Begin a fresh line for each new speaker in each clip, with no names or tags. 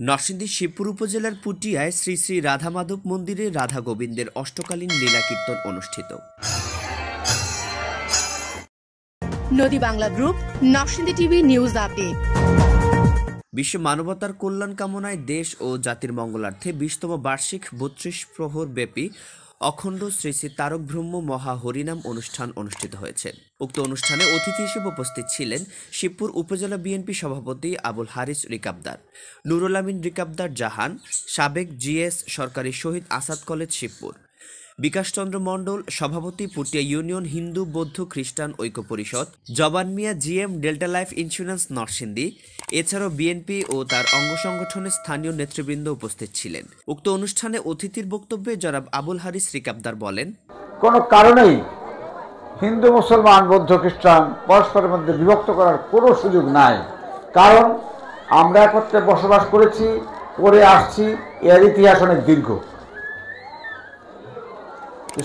নরসিংদী শিবপুর উপজেলার পুটিয়ায় শ্রী শ্রী রাধা মাধব মন্দিরে রাধা গোবিন্দের অষ্টকালীন লীলা কীর্তন অনুষ্ঠিত।
নদী Bangla group, Narsingdi TV news update.
বিশ্ব মানবতার কল্যাণ কামনায় দেশ ও জাতির মঙ্গলার্থে 20তম বার্ষিক 32 প্রহর ব্যাপী অখণ্ড শ্রী শ্রী তারক ব্রহ্ম মহা হরিনাম অনুষ্ঠান অনুষ্ঠিত হয়েছে। উক্ত অনুষ্ঠানে অতিথি হিসেবে উপস্থিত ছিলেন শিবপুর উপজেলা বিএনপি সভাপতি আবুল হারিস রিকাবদার, নুরুল আমিন রিকাবদার জাহান, সাবেক জিএস সরকারি শহীদ আসাদ কলেজ শিবপুর, বিকাশ চন্দ্র মণ্ডল সভাপতি, পুটিয়া ইউনিয়ন হিন্দু বৌদ্ধ খ্রিস্টান ঐক্য পরিষদ, Joban Mia GM, delta life insurance Narsingdi. এছাড়াও বিএনপি ও তার অঙ্গ সংগঠনের স্থানীয় নেতৃবৃন্দ উপস্থিত ছিলেন। উক্ত অনুষ্ঠানে অতিথির বক্তব্যে জনাব আবুল হারিস রিকাবদার বলেন,
কোনো কারণেই হিন্দু মুসলমান বৌদ্ধ খ্রিস্টান পরস্পরের মধ্যে বিভক্ত করার কোনো সুযোগ নাই। কারণ আমরা একত্রে বসবাস করেছি, করে আসছি, এর ইতিহাস অনেক দীর্ঘ।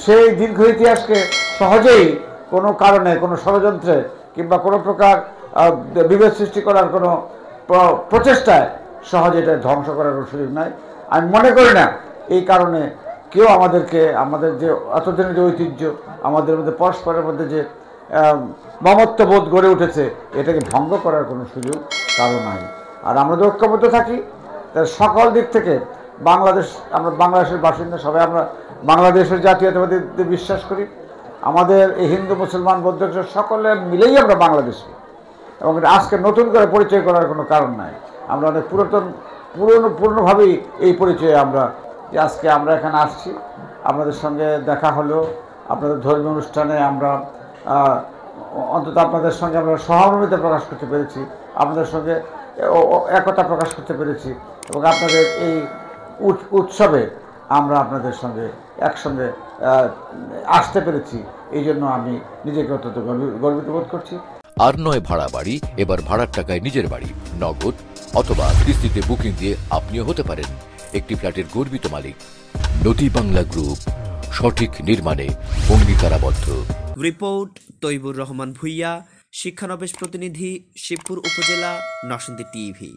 সেই দীর্ঘ ইতিহাসকে সহজেই কোনো কারণে, কোনো ষড়যন্ত্রে কিংবা কোনো প্রকার বিভেদ সৃষ্টি করার কোনো প্রচেষ্টায় সহজে এটা ধ্বংস করার কোনো সুযোগ নাই। আমি মনে করি না এই কারণে কেউ আমাদের যে এতদিনের যে ঐতিহ্য, আমাদের মধ্যে পরস্পরের মধ্যে যে মমত্ববোধ গড়ে উঠেছে, এটাকে ভঙ্গ করার কোনো সুযোগ কারো নাই। আর আমরা যদি ঐক্যবদ্ধ থাকি, তার সকল দিক থেকে আমরা বাংলাদেশের বাসিন্দা, সবাই আমরা বাংলাদেশের জাতীয়তাবাদীতে বিশ্বাস করি। আমাদের এই হিন্দু মুসলমান বৌদ্ধ সকলে মিলেই আমরা বাংলাদেশি, এবং আজকে নতুন করে পরিচয় করার কোনো কারণ নাই। আমরা অনেক পুরনোভাবেই এই পরিচয়ে যে আজকে আমরা এখানে আসছি, আপনাদের সঙ্গে দেখা হলো, আপনাদের ধর্মীয় অনুষ্ঠানে আমরা অন্তত আপনাদের সঙ্গে আমরা সহমর্মিতা প্রকাশ করতে পেরেছি, আপনাদের সঙ্গে একতা প্রকাশ করতে পেরেছি, এবং আপনাদের এই উৎসবে আমরা আপনাদের সঙ্গে একসঙ্গে আসতে পেরেছি। এই জন্য আমি নিজেকে অত্যন্ত গর্বিত বোধ করছি।
আর নয় ভাড়া বাড়ি, এবার ভাড়ার টাকায় নিজের বাড়ি, নগদ অথবা কিস্তিতে বুকিং দিয়ে আপনিও হতে পারেন একটি ফ্ল্যাটের গর্বিত মালিক। নদী বাংলা গ্রুপ, সঠিক নির্মাণে অঙ্গীকারাবদ্ধ।
রিপোর্ট তৈবুর রহমান ভুইয়া, শিক্ষানবেশ প্রতিনিধি, শিবপুর উপজেলা, নরসিংদী টিভি।